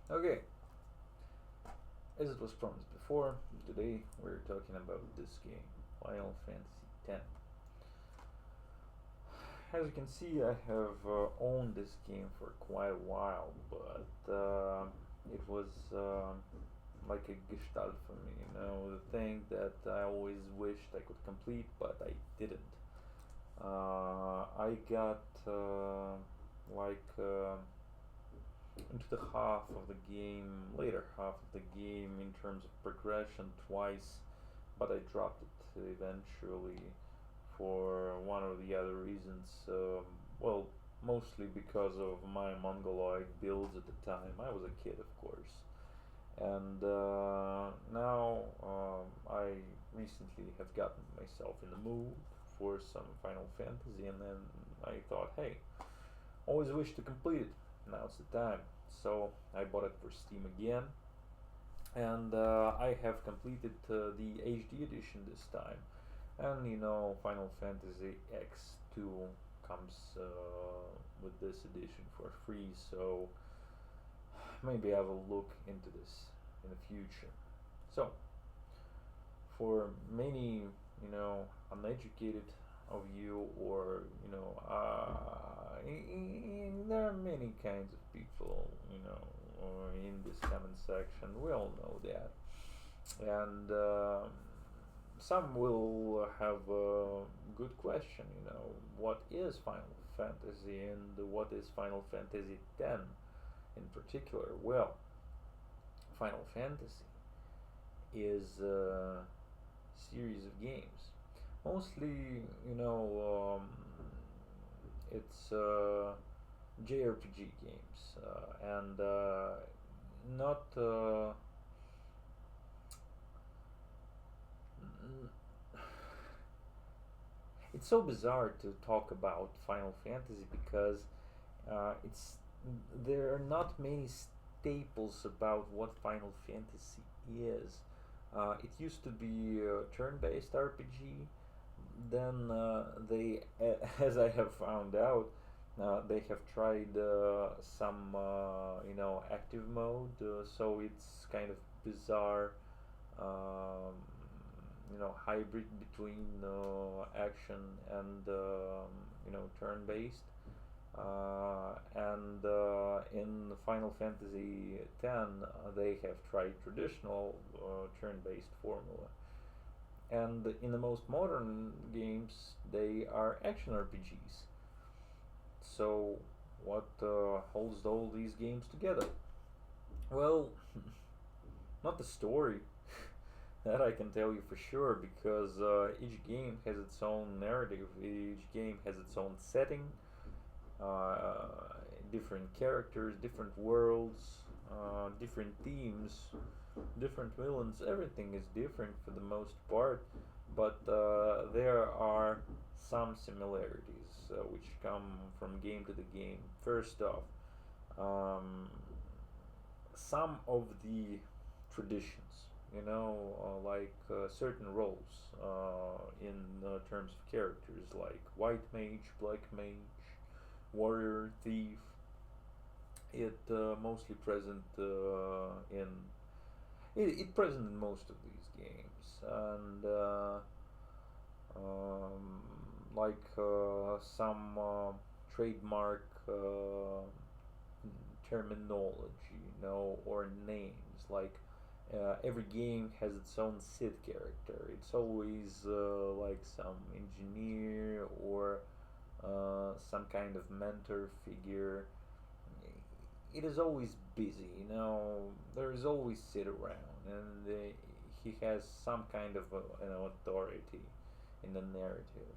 Okay, as it was promised before, today we're talking about this game, Final Fantasy X. As you can see, I have owned this game for quite a while, but it was like a gestalt for me, the thing that I always wished I could complete, but I didn't. I got like into the half of the game, later half of the game in terms of progression twice, but I dropped it eventually for one or the other reasons. Well, mostly because of my mongoloid builds at the time. I was a kid, of course. And now I recently have gotten myself in the mood for some Final Fantasy, and then I thought, hey, always wish to complete it. Now's the time. So I bought it for Steam again, and I have completed the HD edition this time. And Final Fantasy X2 comes with this edition for free, so maybe I will look into this in the future. So, for many, uneducated of you, or there are many kinds of people, in this comment section. We all know that, and some will have a good question. What is Final Fantasy, and what is Final Fantasy X in particular? Well, Final Fantasy is a series of games. Mostly, it's JRPG games, and not. It's so bizarre to talk about Final Fantasy because it's there are not many staples about what Final Fantasy is. It used to be a turn-based RPG. Then as I have found out, they have tried some, active mode. So it's kind of bizarre, hybrid between action and turn-based. And in Final Fantasy X, they have tried traditional turn-based formula, and in the most modern games, they are action RPGs. So, what holds all these games together? Well, not the story. That I can tell you for sure, because each game has its own narrative, each game has its own setting, uh, different characters, different worlds, different themes, different villains. Everything is different for the most part, but there are some similarities which come from game to the game. First off, um, some of the traditions, like certain roles in terms of characters, like white mage, black mage, warrior, thief. It mostly present in it present in most of these games, and um, like some trademark terminology, or names. Like every game has its own Sid character. It's always like some engineer or some kind of mentor figure. It is always busy, there is always Sid around, and he has some kind of an authority in the narrative.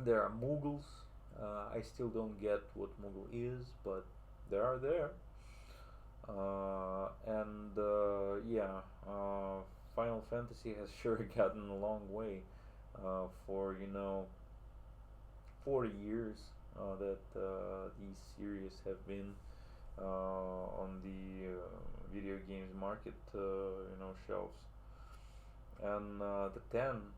There are Mughals. I still don't get what Mughal is, but they are there. And yeah, Final Fantasy has sure gotten a long way for 40 years that these series have been on the video games market, shelves. And the 10,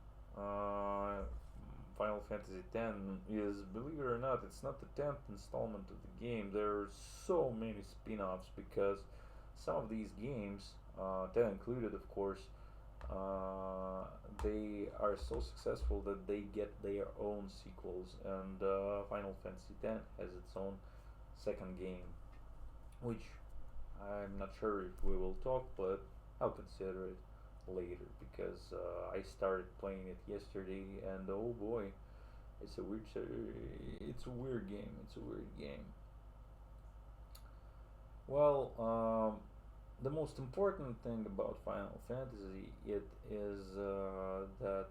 Final Fantasy X is, believe it or not, it's not the 10th installment of the game. There are so many spin-offs because some of these games, 10 included, of course, uh, they are so successful that they get their own sequels, and Final Fantasy X has its own second game, which I'm not sure if we will talk, but I'll consider it later because I started playing it yesterday, and oh boy, it's a weird, it's a weird game. It's a weird game. Well, the most important thing about Final Fantasy it is that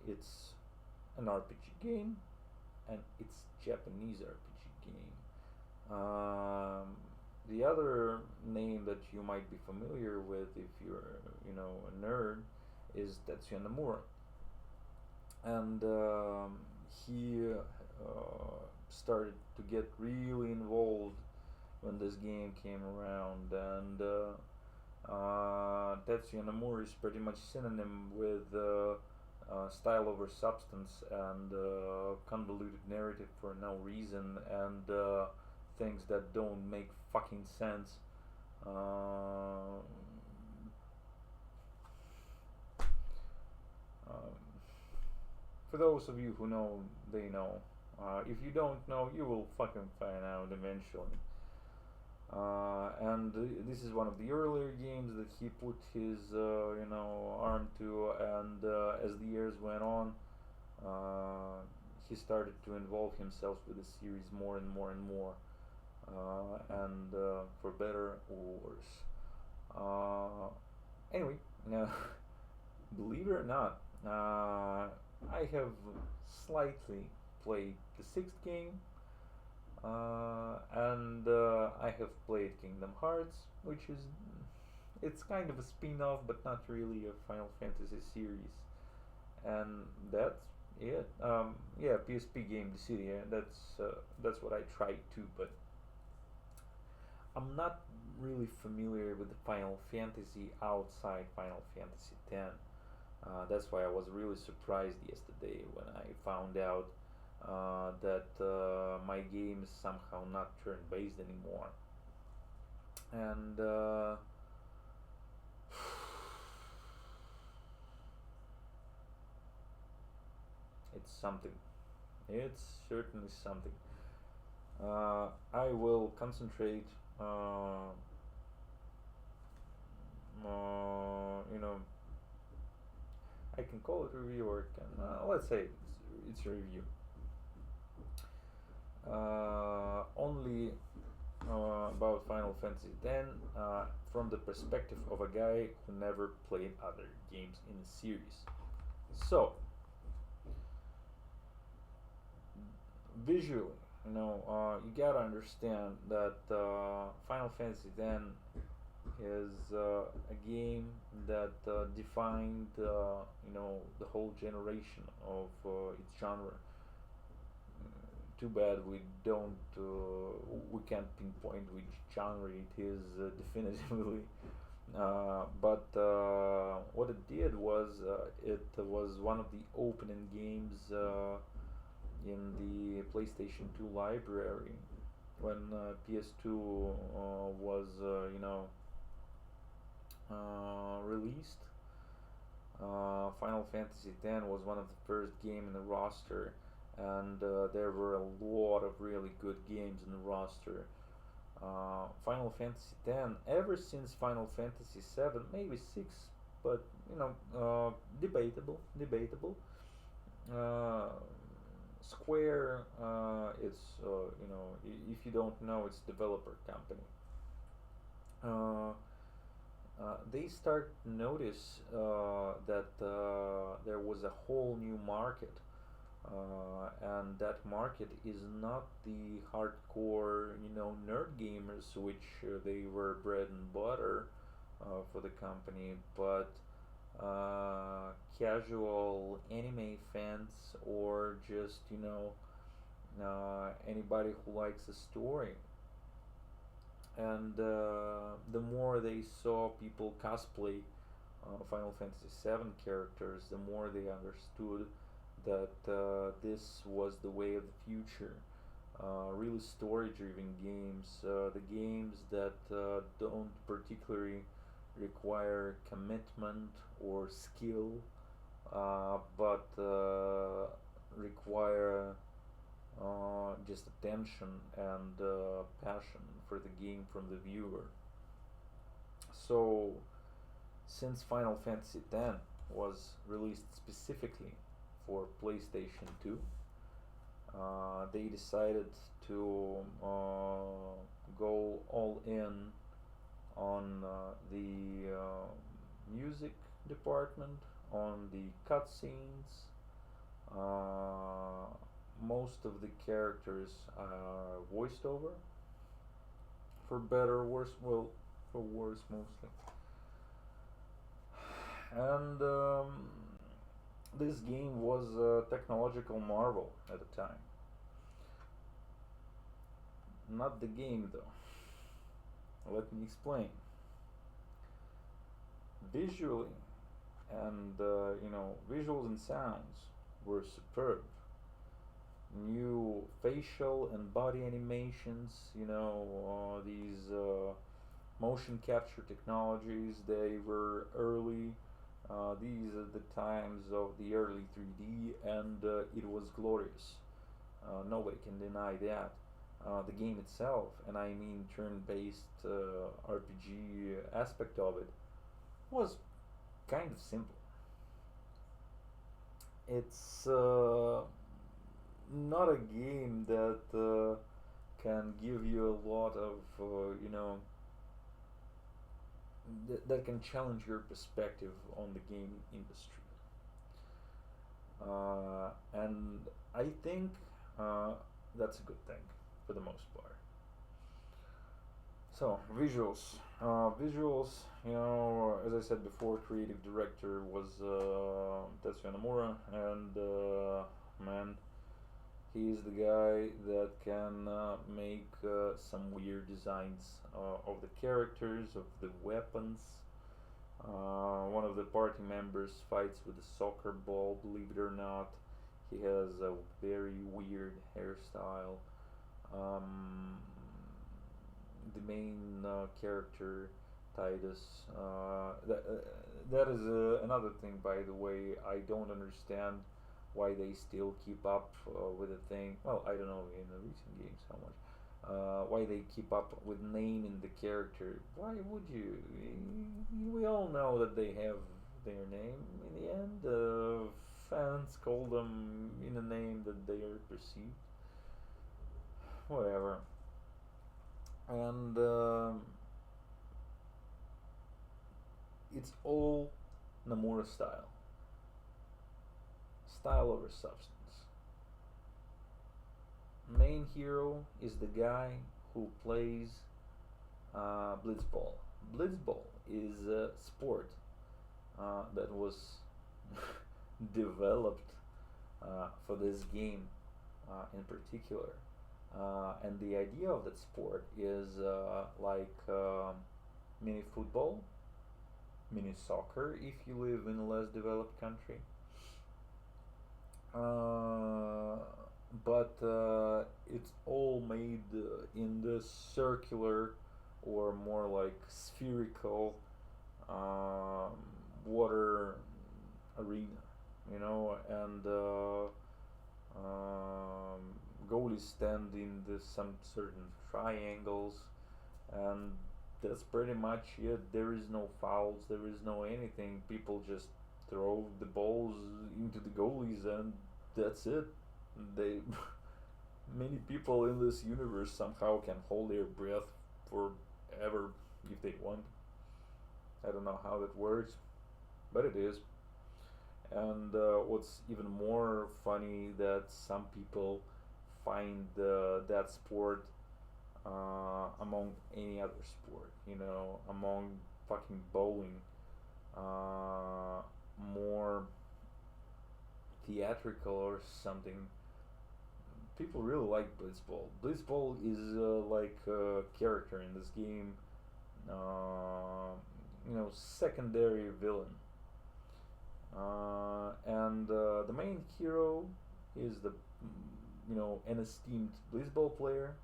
it's an RPG game, and it's Japanese RPG game. The other name that you might be familiar with if you're, a nerd, is Tetsuya Nomura, and he started to get really involved when this game came around, and Tetsuya Nomura is pretty much synonym with style over substance and convoluted narrative for no reason and things that don't make fucking sense. Um, um, for those of you who know, they know. If you don't know, you will fucking find out eventually. And this is one of the earlier games that he put his, arm to, and as the years went on, uh, he started to involve himself with the series more and more and more, and for better or worse. Anyway, believe it or not, I have slightly played the sixth game, and I have played Kingdom Hearts, which is it's kind of a spin-off, but not really a Final Fantasy series, and that's it. Yeah, PSP game The City. That's what I tried too, but I'm not really familiar with the Final Fantasy outside Final Fantasy X. That's why I was really surprised yesterday when I found out that my game is somehow not turn-based anymore, and it's something. It's certainly something. I will concentrate. You know, I can call it a review, or can let's say it's a review. Only about Final Fantasy X from the perspective of a guy who never played other games in the series. So, visually, you gotta understand that Final Fantasy X is a game that defined, the whole generation of its genre. Too bad we can't pinpoint which genre it is definitively. But what it did was it was one of the opening games in the PlayStation 2 library when PS2 was, released. Final Fantasy X was one of the first game in the roster, and there were a lot of really good games in the roster. Final Fantasy X, ever since Final Fantasy VII, maybe six, but debatable. Uh, Square, it's if you don't know, it's developer company. Uh, they start to notice that there was a whole new market, and that market is not the hardcore, nerd gamers, which they were bread and butter for the company, but casual anime fans, or just anybody who likes a story. And the more they saw people cosplay Final Fantasy VII characters, the more they understood that this was the way of the future. Really story-driven games, the games that don't particularly require commitment or skill, but require just attention and passion for the game from the viewer. So, since Final Fantasy X was released specifically for PlayStation 2, they decided to go all in on the music department, on the cutscenes. Most of the characters are voiced over, for better or worse. Well, for worse mostly. And this game was a technological marvel at the time. Not the game though. Let me explain. Visually, and visuals and sounds were superb. New facial and body animations, these motion capture technologies, they were early. These are the times of the early 3D, and it was glorious. Nobody can deny that. The game itself, and I mean turn-based RPG aspect of it, was kind of simple. It's not a game that can give you a lot of, that can challenge your perspective on the game industry. And I think that's a good thing for the most part. So, visuals. Visuals, as I said before, creative director was Tetsuya Nomura, and man, he's the guy that can make some weird designs of the characters, of the weapons. One of the party members fights with a soccer ball, believe it or not. He has a very weird hairstyle. The main character, Titus, that is another thing, by the way. I don't understand why they still keep up with the thing. Well, I don't know in the recent games how much. Why they keep up with naming the character? Why would you? We all know that they have their name. In the end, fans call them in a name that they are perceived. Whatever. And it's all Nomura style. Style over substance. Main hero is the guy who plays Blitzball. Blitzball is a sport that was developed for this game in particular. And the idea of that sport is like mini football, mini soccer if you live in a less developed country. But it's all made in this circular or more like spherical water arena, and goalies stand in some certain triangles, and that's pretty much it. There is no fouls, there is no anything. People just throw the balls into the goalies, and that's it. They many people in this universe somehow can hold their breath forever if they want. I don't know how that works, but it is. And what's even more funny that some people find that sport among any other sport, among fucking bowling, more theatrical or something. People really like Blitzball. Blitzball is like a character in this game, secondary villain. and the main hero is an esteemed blitzball player.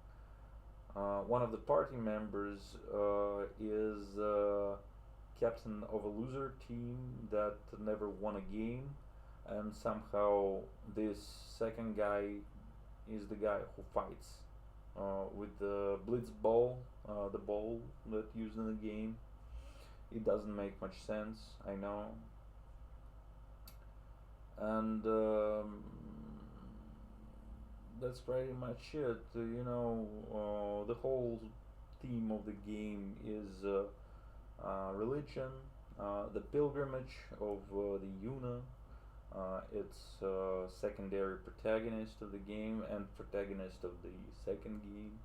One of the party members is captain of a loser team that never won a game, and somehow this second guy is the guy who fights with the blitz ball, the ball that used in the game. It doesn't make much sense, I know, and that's pretty much it. The whole theme of the game is religion, the pilgrimage of the Yuna. It's secondary protagonist of the game and protagonist of the second game.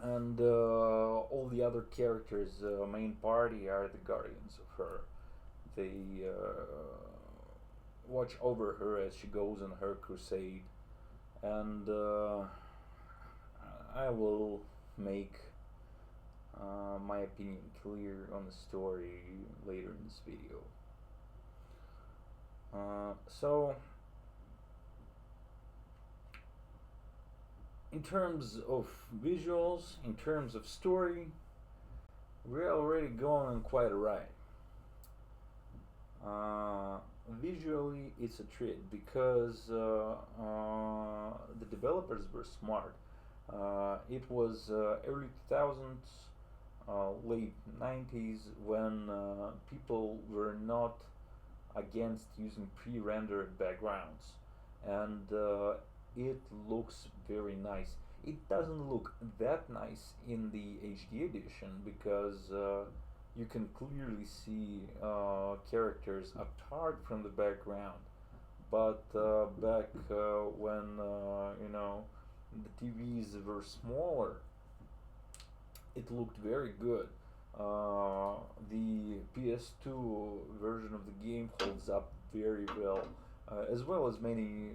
And all the other characters, main party, are the guardians of her. They watch over her as she goes on her crusade. And I will make my opinion clear on the story later in this video. So, in terms of visuals, in terms of story, we're already going on quite a ride. Visually, it's a treat because the developers were smart. It was early 2000s, late 90s, when people were not against using pre-rendered backgrounds, and it looks very nice. It doesn't look that nice in the HD edition because you can clearly see characters apart from the background. But back when the TVs were smaller, it looked very good. The PS2 version of the game holds up very well as many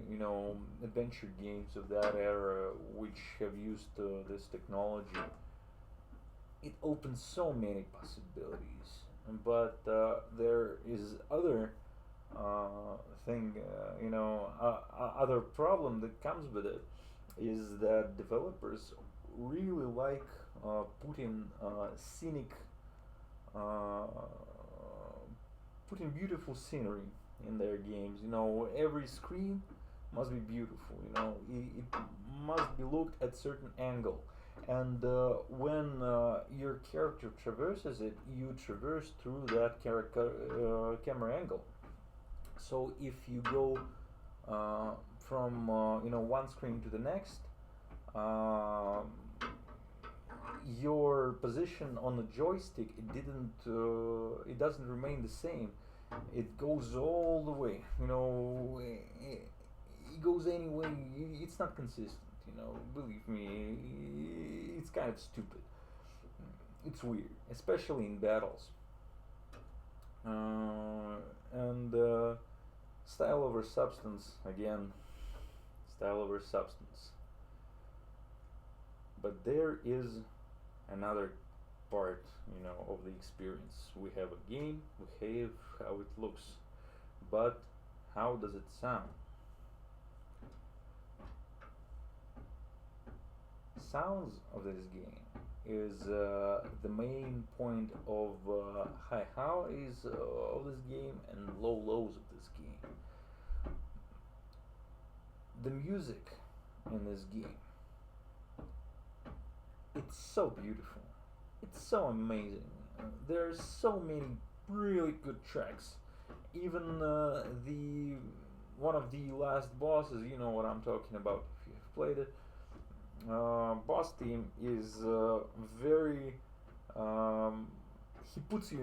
adventure games of that era which have used this technology. It opens so many possibilities, but there is other other problem that comes with it is that developers really like putting scenic uh, putting beautiful scenery in their games. Every screen must be beautiful. It must be looked at certain angle, and when your character traverses it, you traverse through that camera angle. So if you go from one screen to the next, your position on the joystick it doesn't remain the same. It goes all the way. It goes anyway. It's not consistent. Believe me, it's kind of stupid. It's weird, especially in battles. And style over substance again. Style over substance. But there is another part, of the experience. We have a game, we have how it looks, but how does it sound? Sounds of this game is the main point of high highs of this game and low lows of this game. The music in this game, it's so beautiful. It's so amazing. There's so many really good tracks. Even the one of the last bosses, you know what I'm talking about if you have played it. Boss theme is very. He puts you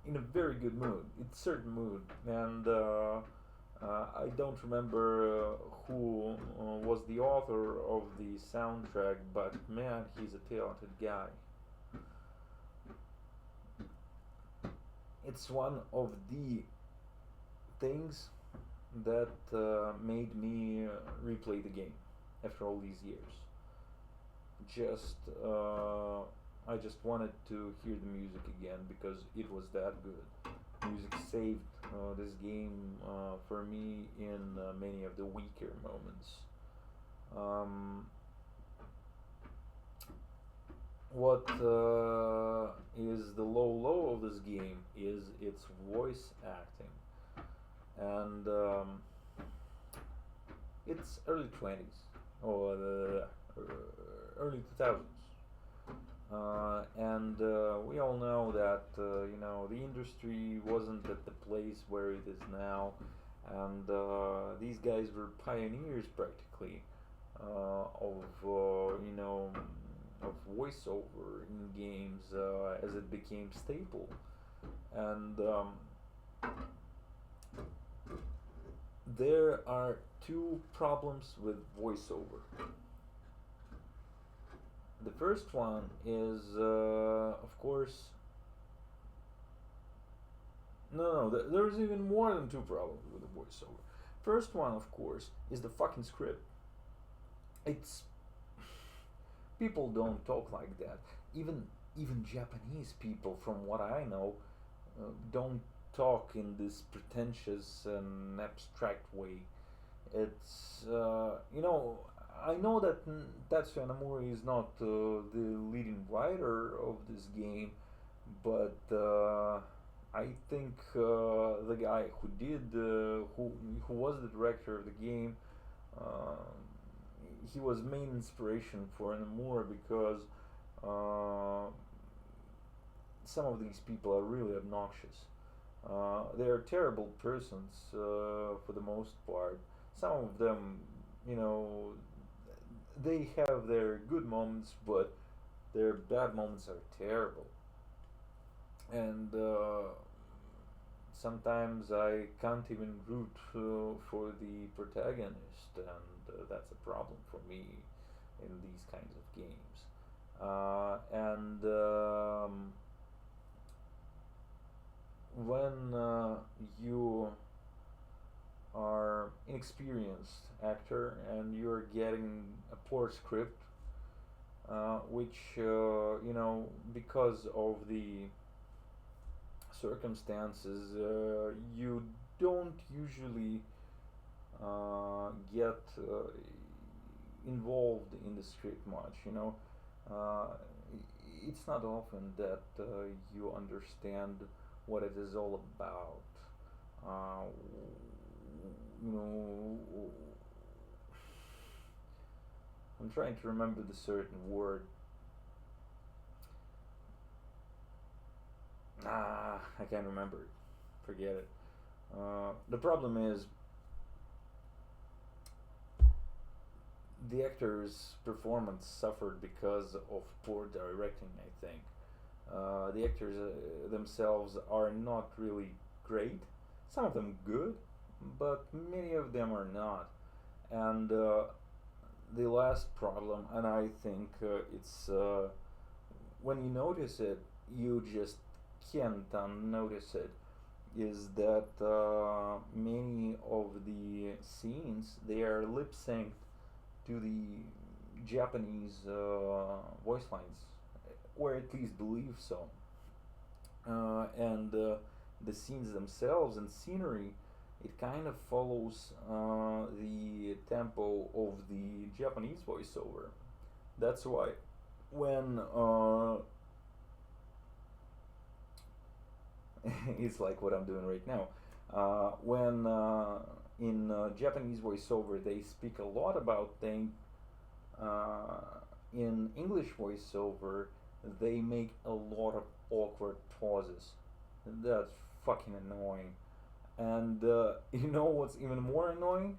in a very good mood. It's certain mood, and I don't remember who was the author of the soundtrack, but man, he's a talented guy. It's one of the things that made me replay the game after all these years. I just wanted to hear the music again because it was that good. music saved this game for me in many of the weaker moments. Um, what is the low of this game is its voice acting, and it's early 20s or the early 2000s. And we all know that the industry wasn't at the place where it is now, and these guys were pioneers practically of of voiceover in games as it became staple. And there are two problems with voiceover. The first one is, of course, no, there's even more than two problems with the voiceover. First one, of course, is the fucking script. It's people don't talk like that. Even Japanese people, from what I know, don't talk in this pretentious and abstract way. It's I know that Tatsuya Nomura is not the leading writer of this game, but I think the guy who did who was the director of the game, uh, he was main inspiration for Nomura because uh, some of these people are really obnoxious. They are terrible persons for the most part. Some of them, you know, they have their good moments, but their bad moments are terrible. And sometimes I can't even root for the protagonist, and that's a problem for me in these kinds of games. And when you are inexperienced actor and you're getting a poor script, which because of the circumstances, you don't usually get involved in the script much. Uh, it's not often that you understand what it is all about. Uh, you know, I'm trying to remember the certain word. I can't remember it. Forget it. The problem is the actor's performance suffered because of poor directing, I think. The actors themselves are not really great. Some of them good, but many of them are not. And the last problem, and I think it's when you notice it, you just can't unnotice it, is that many of the scenes they are lip synced to the Japanese voice lines, or at least believe so. And the scenes themselves and scenery, it kind of follows the tempo of the Japanese voiceover. That's why when it's like what I'm doing right now. When in Japanese voiceover they speak a lot about things, in English voiceover they make a lot of awkward pauses. That's fucking annoying. And you know what's even more annoying?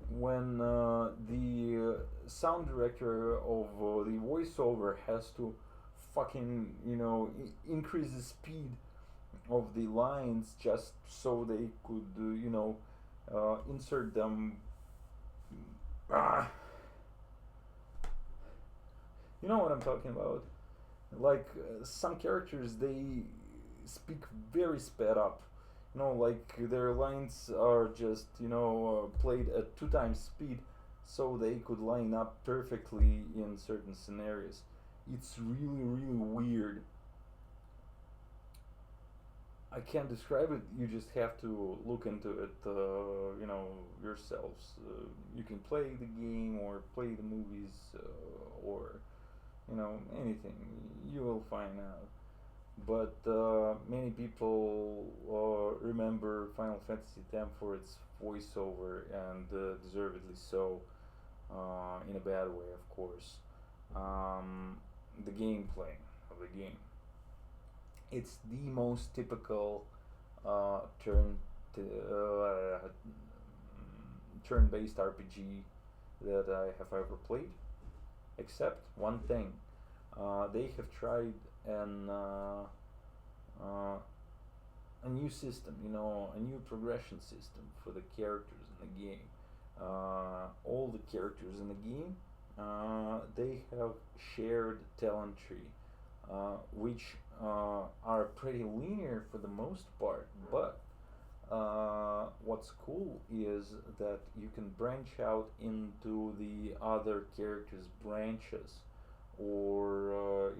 When the sound director of the voiceover has to fucking, increase the speed of the lines just so they could, insert them. Ah, you know what I'm talking about? Like some characters, they speak very sped up. Like their lines are just, played at two times speed so they could line up perfectly in certain scenarios. It's really, really weird. I can't describe it. You just have to look into it, yourselves. You can play the game or play the movies, or anything. You will find out. But many people remember Final Fantasy X for its voiceover, and deservedly so, in a bad way, of course. The gameplay of the game. It's the most typical turn to turn-based RPG that I have ever played, except one thing. They have tried a new system, a new progression system for the characters in the game. All the characters in the game, they have shared talent tree, which are pretty linear for the most part, but what's cool is that you can branch out into the other characters' branches, or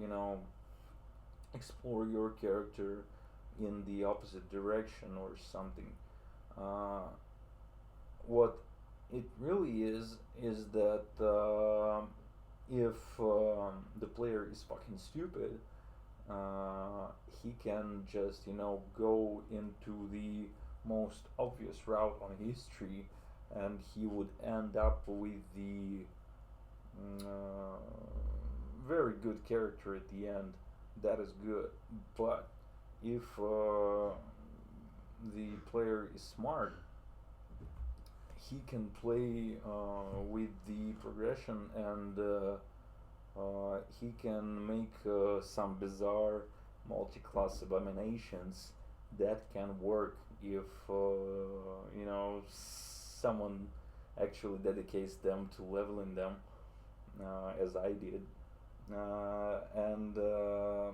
explore your character in the opposite direction or something. What it really is that if the player is fucking stupid, he can just go into the most obvious route on his tree, and he would end up with the very good character at the end. That is good. But if the player is smart, he can play with the progression, and he can make some bizarre multi-class abominations that can work if someone actually dedicates them to leveling them, as I did. And the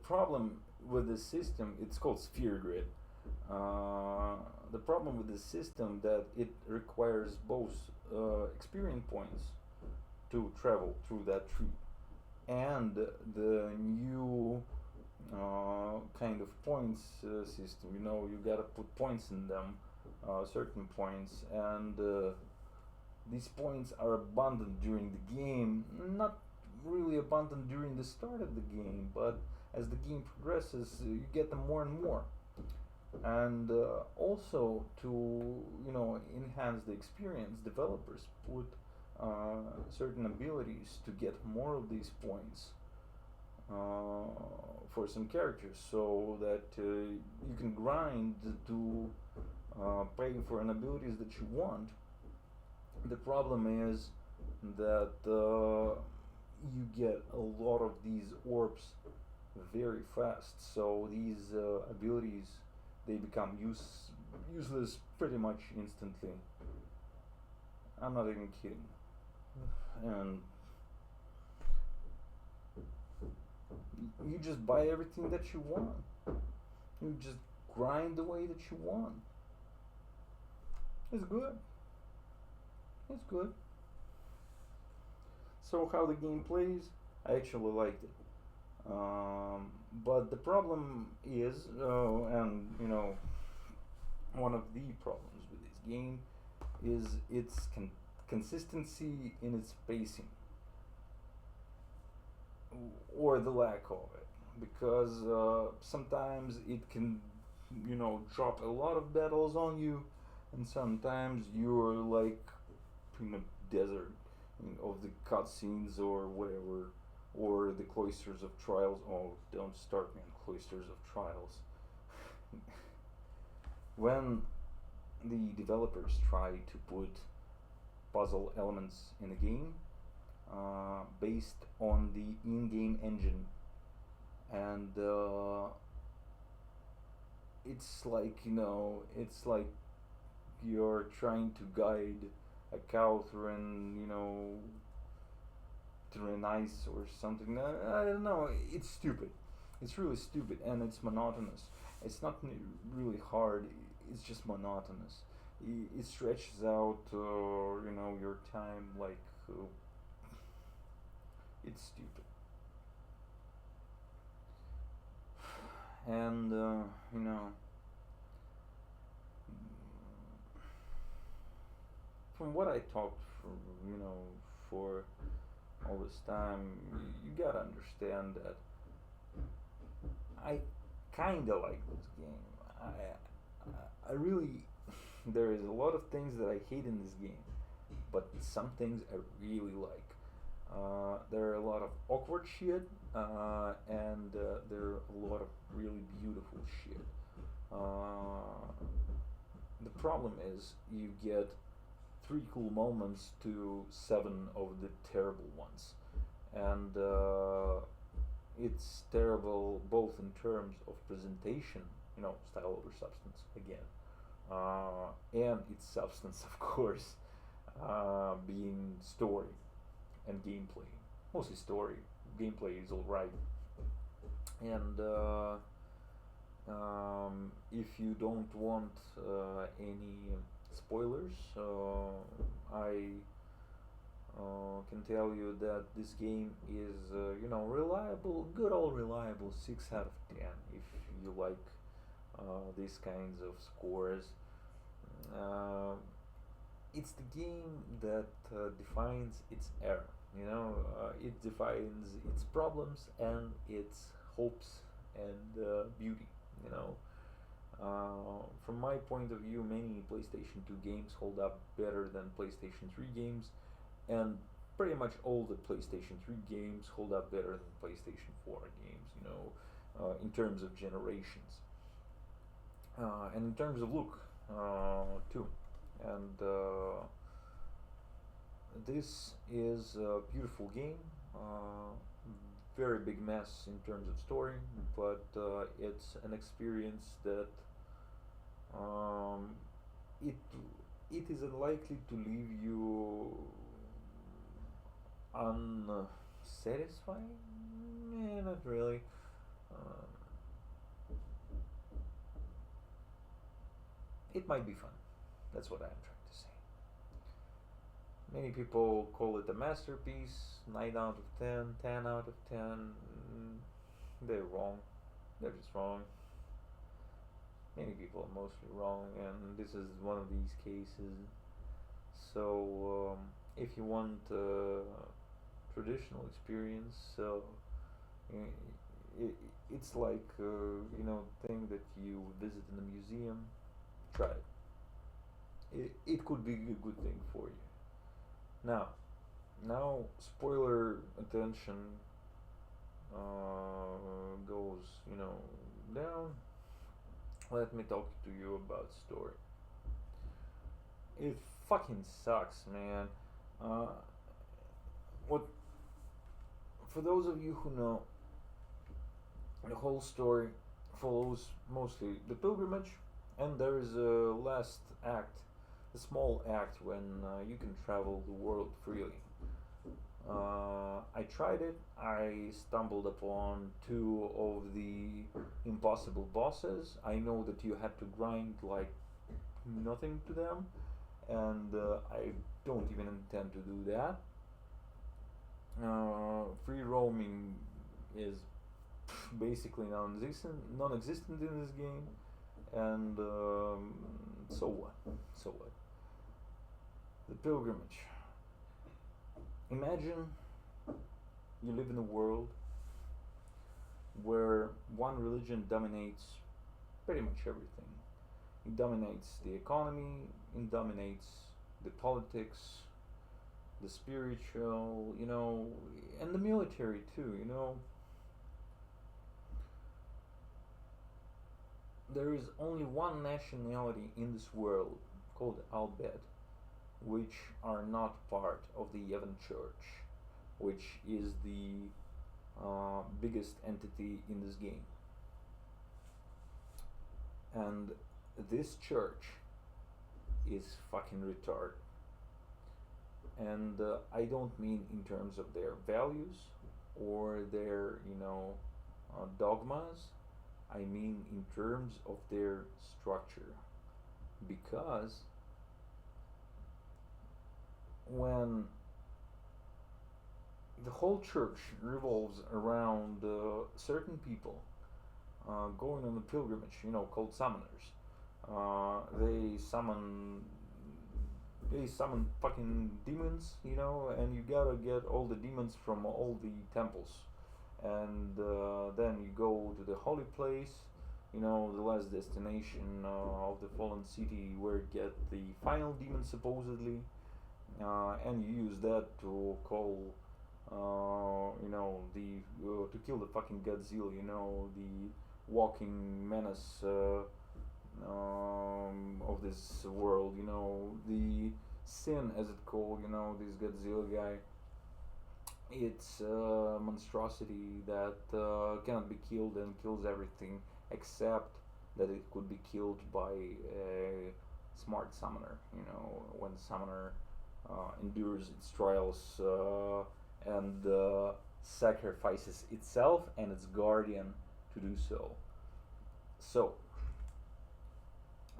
problem with this system, it's called sphere grid. The problem with this system that it requires both experience points to travel through that tree, and the new kind of points system. You gotta put points in them, certain points, and these points are abundant during the game. Not really abundant during the start of the game, but as the game progresses, you get them more and more. And also to enhance the experience, developers put certain abilities to get more of these points for some characters, so that you can grind to pay for an abilities that you want. The problem is that you get a lot of these orbs very fast, so these abilities, they become useless pretty much instantly. I'm not even kidding. And you just buy everything that you want. You just grind the way that you want. It's good. It's good. So how the game plays, I actually liked it. But the problem is, one of the problems with this game is its consistency in its pacing, or the lack of it, because sometimes it can, drop a lot of battles on you, and sometimes you're like in a desert of the cutscenes or whatever, or the Cloisters of Trials. Oh, don't start me on Cloisters of Trials. When the developers try to put puzzle elements in a game based on the in-game engine, and it's like you're trying to guide a cow through an ice or something. I don't know. It's stupid. It's really stupid, and it's monotonous. It's not really hard. It's just monotonous. It stretches out, your time like. It's stupid. And from what I talked for for all this time, you gotta understand that I kinda like this game. I really there is a lot of things that I hate in this game, but some things I really like. There are a lot of awkward shit, and there are a lot of really beautiful shit. Uh, the problem is you get three cool moments to seven of the terrible ones, and it's terrible both in terms of presentation, style over substance again, and its substance, of course, being story and gameplay. Mostly story. Gameplay is alright. And if you don't want any spoilers, I can tell you that this game is, reliable, good old reliable 6 out of 10 if you like these kinds of scores. Uh, it's the game that defines its era. It defines its problems and its hopes and beauty. You know, from my point of view, many PlayStation 2 games hold up better than PlayStation 3 games, and pretty much all the PlayStation 3 games hold up better than PlayStation 4 games. In terms of generations, and in terms of look, too. And this is a beautiful game. Very big mess in terms of story, but it's an experience that um, it it is unlikely to leave you unsatisfied. Not really. Um, it might be fun. That's what I'm trying to say. Many people call it a masterpiece. 9 out of 10, 10 out of 10. They're wrong. They're just wrong. Many people are mostly wrong, and this is one of these cases. So, if you want traditional experience, so it, it's like thing that you visit in a museum. Try it. It could be a good thing for you. Now, spoiler attention goes down. Let me talk to you about story. It fucking sucks, man. Uh, what For those of you who know, the whole story follows mostly the pilgrimage, and there is a last act, a small act when you can travel the world freely. I tried it. I stumbled upon two of the impossible bosses. I know that you had to grind like nothing to them, and I don't even intend to do that. Free roaming is basically non-existent in this game, and so what? So what? The pilgrimage. Imagine you live in a world where one religion dominates pretty much everything. It dominates the economy, it dominates the politics, the spiritual, and the military too. There is only one nationality in this world called Albed, which are not part of the Yevon Church, which is the biggest entity in this game. And this church is fucking retarded. And I don't mean in terms of their values or their, dogmas. I mean in terms of their structure. Because when the whole church revolves around certain people, going on a pilgrimage, called summoners. They summon fucking demons, and you gotta get all the demons from all the temples, and then you go to the holy place, the last destination of the fallen city where you get the final demon supposedly, and you use that to call, to kill the fucking Godzilla, the walking menace of this world, the sin as it called, this Godzilla guy. It's a monstrosity that cannot be killed and kills everything except that it could be killed by a smart summoner. When the summoner endures its trials and sacrifices itself and its guardian to do so. So,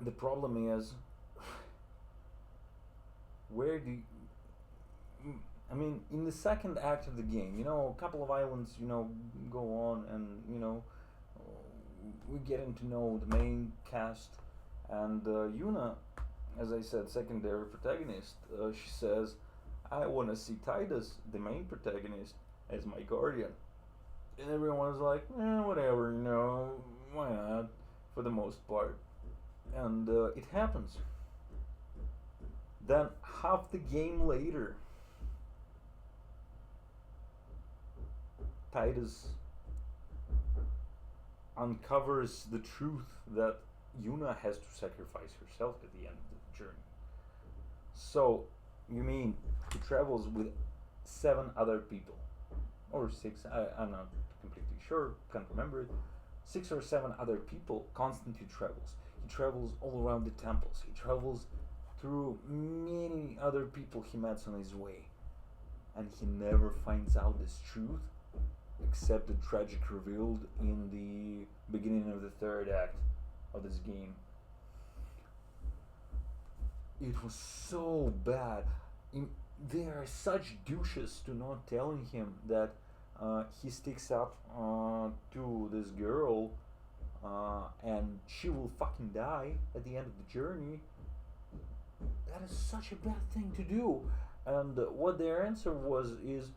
the problem is, where do you, I mean, in the second act of the game, a couple of islands, go on, and we're getting to know the main cast, and Yuna, as I said, secondary protagonist. She says, "I want to see Titus, the main protagonist, as my guardian," and everyone's like, whatever, why not, for the most part, and it happens. Then half the game later, Titus uncovers the truth that Yuna has to sacrifice herself at the end of the journey. So, you mean he travels with 7 other people? Or 6, I'm not completely sure, can't remember it. 6 or 7 other people constantly travels. He travels all around the temples. He travels through many other people he meets on his way. And he never finds out this truth except the tragic revealed in the beginning of the third act of this game. It was so bad. They are such douches to not telling him that he sticks up to this girl and she will fucking die at the end of the journey. That is such a bad thing to do. And what their answer is,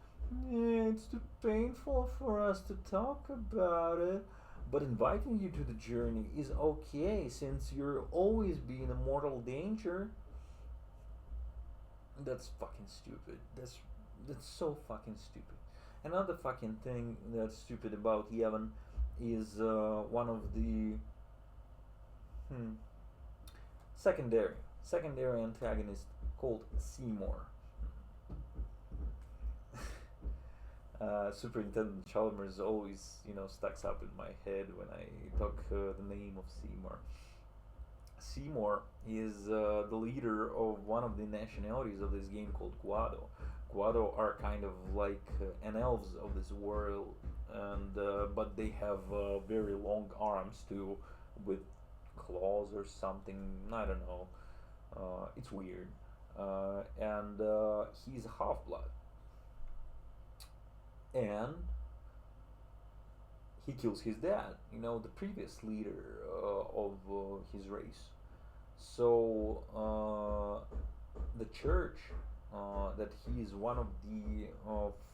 it's too painful for us to talk about it. But inviting you to the journey is okay since you're always be in a mortal danger. That's fucking stupid. That's so fucking stupid. Another fucking thing that's stupid about Yevon is one of the secondary antagonist called Seymour. Superintendent Chalmers always, stacks up in my head when I talk the name of Seymour. Seymour is the leader of one of the nationalities of this game called Guado. Guado are kind of like an elves of this world, and but they have very long arms too, with claws or something. I don't know. It's weird, and he's a half-blood, and he kills his dad. The previous leader of his race. So the church that he is one of the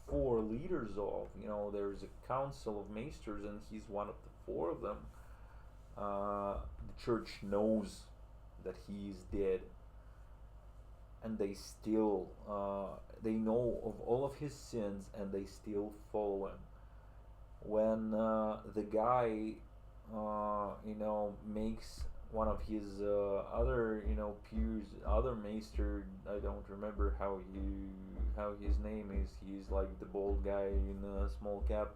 4 leaders of, there's a council of maesters and he's one of the 4 of them. The church knows that he is dead, and they still they know of all of his sins and they still follow him. When the guy makes one of his other peers, other maester, I don't remember how his name is. He's like the bald guy in a small cap.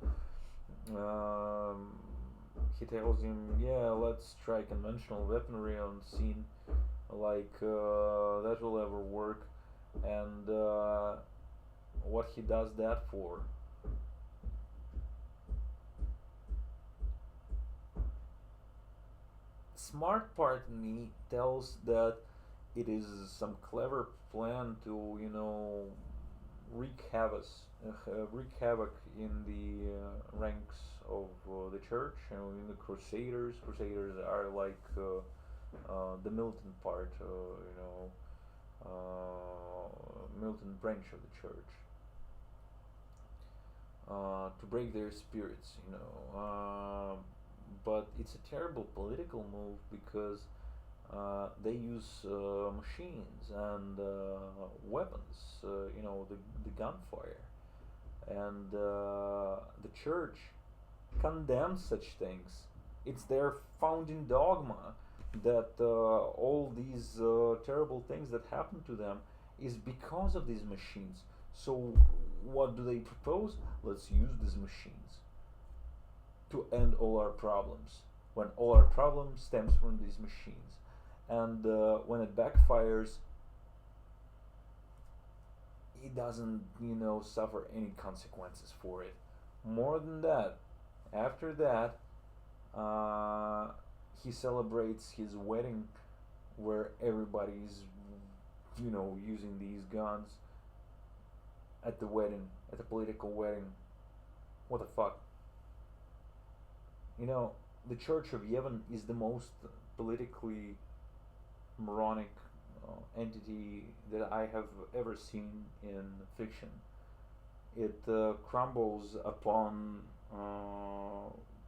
He tells him, yeah, let's try conventional weaponry on scene, like that will ever work. And what he does that for? Smart part in me tells that it is some clever plan to wreak havoc in the ranks of the church. In the Crusaders. Crusaders are like the militant part, militant branch of the church, to break their spirits, but it's a terrible political move because they use machines and weapons, the gunfire, and the church condemns such things. It's their founding dogma that all these terrible things that happen to them is because of these machines. So, what do they propose? Let's use these machines to end all our problems. When all our problems stems from these machines, and when it backfires, he doesn't, suffer any consequences for it. More than that, after that, he celebrates his wedding where everybody's, using these guns at the wedding, at the political wedding. What the fuck? The Church of Yevon is the most politically moronic entity that I have ever seen in fiction. It crumbles upon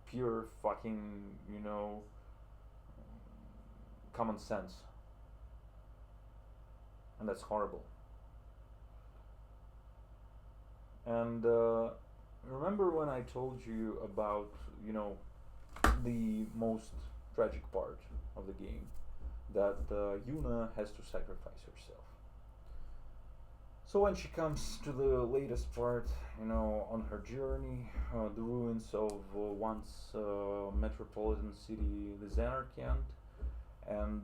pure fucking, common sense. And that's horrible. And remember when I told you about, the most tragic part of the game, that Yuna has to sacrifice herself. So when she comes to the latest part, on her journey, the ruins of once metropolitan city, the Zanarkand, and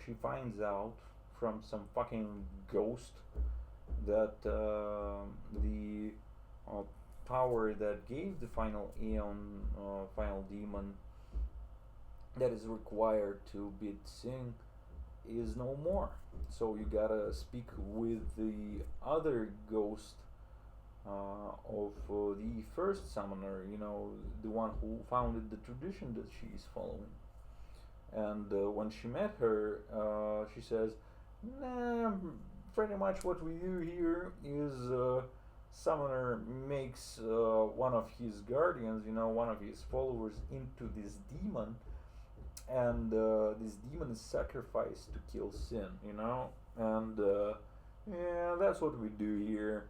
she finds out from some fucking ghost that the power that gave the final Aeon, final demon, that is required to beat Sin is no more. So you gotta speak with the other ghost of the first summoner, the one who founded the tradition that she is following. And when she met her, she says, nah, pretty much what we do here is Summoner makes one of his guardians, one of his followers, into this demon, and this demon is sacrificed to kill Sin, and yeah, that's what we do here.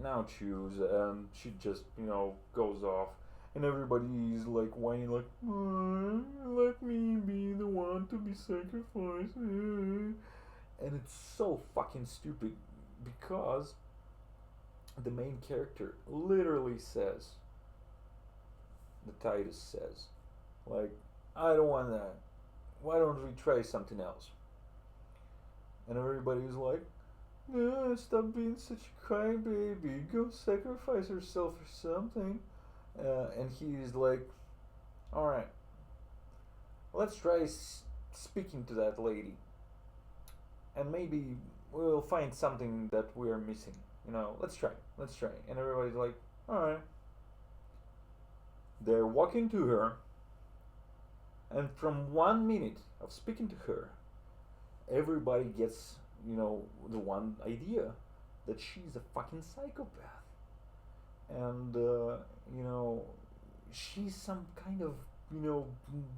Now choose. And she just, goes off, and everybody's like whining, like, let me be the one to be sacrificed. And it's so fucking stupid because the main character literally says, the Titus says, like, I don't want that. Why don't we try something else? And everybody's like, no, stop being such a crybaby. Go sacrifice yourself or something. And he's like, alright, let's try speaking to that lady. And maybe we'll find something that we're missing. Let's try. And everybody's like, alright. They're walking to her, and from 1 minute of speaking to her, everybody gets, the one idea that she's a fucking psychopath. And, she's some kind of,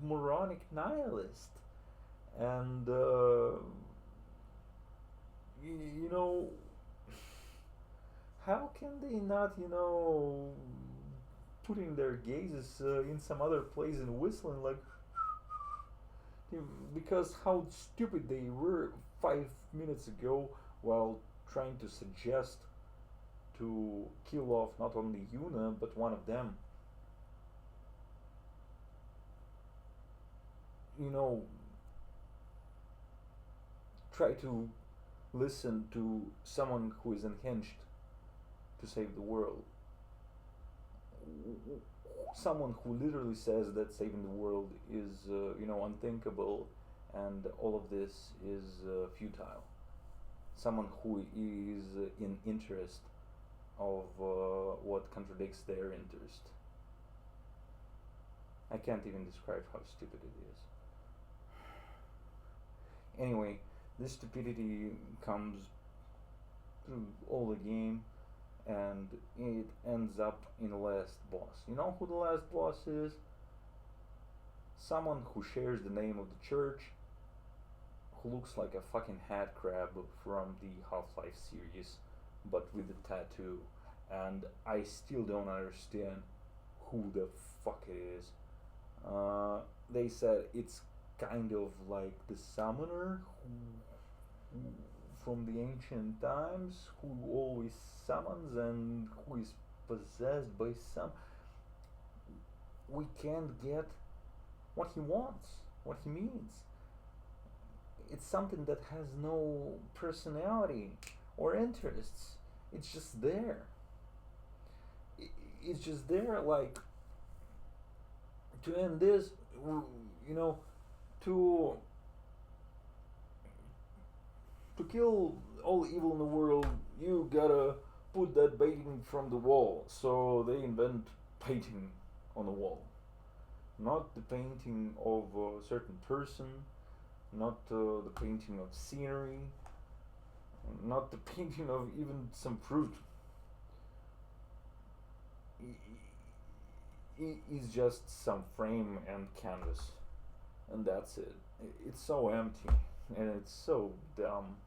moronic nihilist. And, how can they not, putting their gazes in some other place and whistling like, because how stupid they were 5 minutes ago while trying to suggest to kill off not only Yuna but one of them. Try to listen to someone who is unhinged to save the world. Someone who literally says that saving the world is, unthinkable, and all of this is futile. Someone who is in interest of what contradicts their interest. I can't even describe how stupid it is. Anyway, this stupidity comes through all the game, and it ends up in the last boss. You know who the last boss is? Someone who shares the name of the church, who looks like a fucking head crab from the Half-Life series, but with a tattoo. And I still don't understand who the fuck it is. They said it's kind of like the summoner who from the ancient times, who always summons and who is possessed by some. We can't get what he wants, what he means. It's something that has no personality or interests. It's just there. It's just there, like, to end this, you know, to to kill all evil in the world, you gotta put that painting from the wall. So they invent painting on the wall, not the painting of a certain person, not the painting of scenery, not the painting of even some fruit. It's just some frame and canvas, and that's it. It's so empty, and it's so dumb,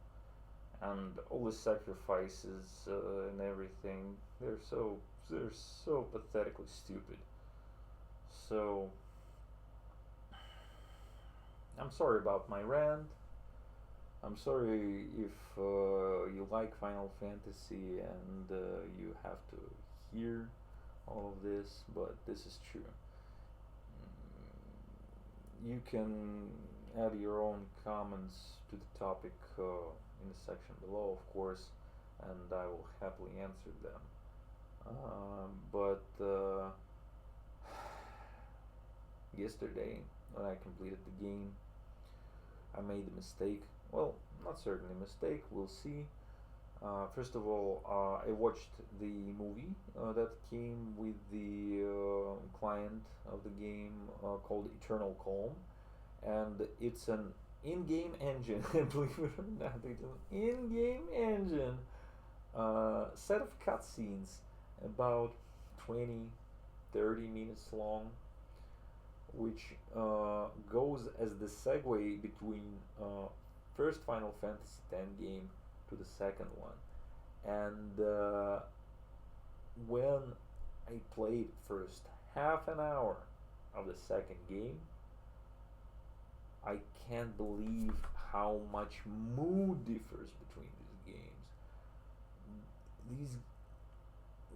and all the sacrifices and everything, they're so pathetically stupid. So I'm sorry about my rant. I'm sorry if you like Final Fantasy and you have to hear all of this, but this is true. You can add your own comments to the topic in the section below, of course, and I will happily answer them. But yesterday, when I completed the game, I made a mistake. Well, not certainly a mistake, we'll see. First of all, I watched the movie that came with the client of the game called Eternal Calm, and it's an in-game engine. Believe it or not, it's an in-game engine. Set of cutscenes, about 20, 30 minutes long, which goes as the segue between first Final Fantasy X game to the second one. And when I played first half an hour of the second game, I can't believe how much mood differs between these games. These,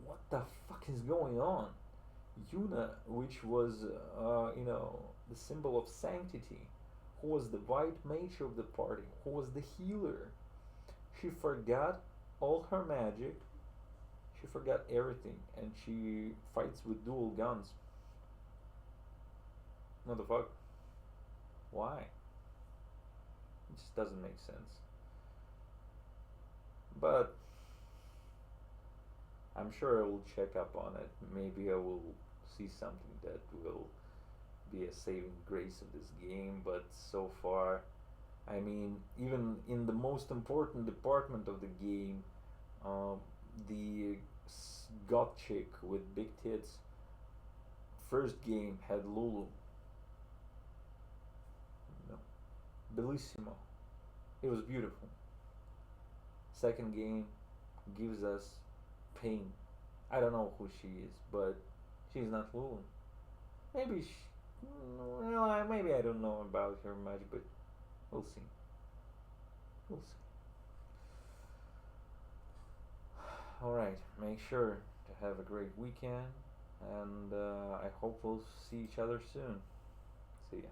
what the fuck is going on? Yuna, which was, the symbol of sanctity, who was the white mage of the party, who was the healer, she forgot all her magic, she forgot everything, and she fights with dual guns. What the fuck? Why? It just doesn't make sense. But I'm sure I will check up on it. Maybe I will see something that will be a saving grace of this game, but so far, I mean, even in the most important department of the game, the goth chick with big tits, first game had Lulu. No. Bellissimo. It was beautiful. Second game gives us Pain. I don't know who she is, but she's not Lulu. Maybe well, maybe I don't know about her much, but we'll see. We'll see. Alright, make sure to have a great weekend, and I hope we'll see each other soon. See ya.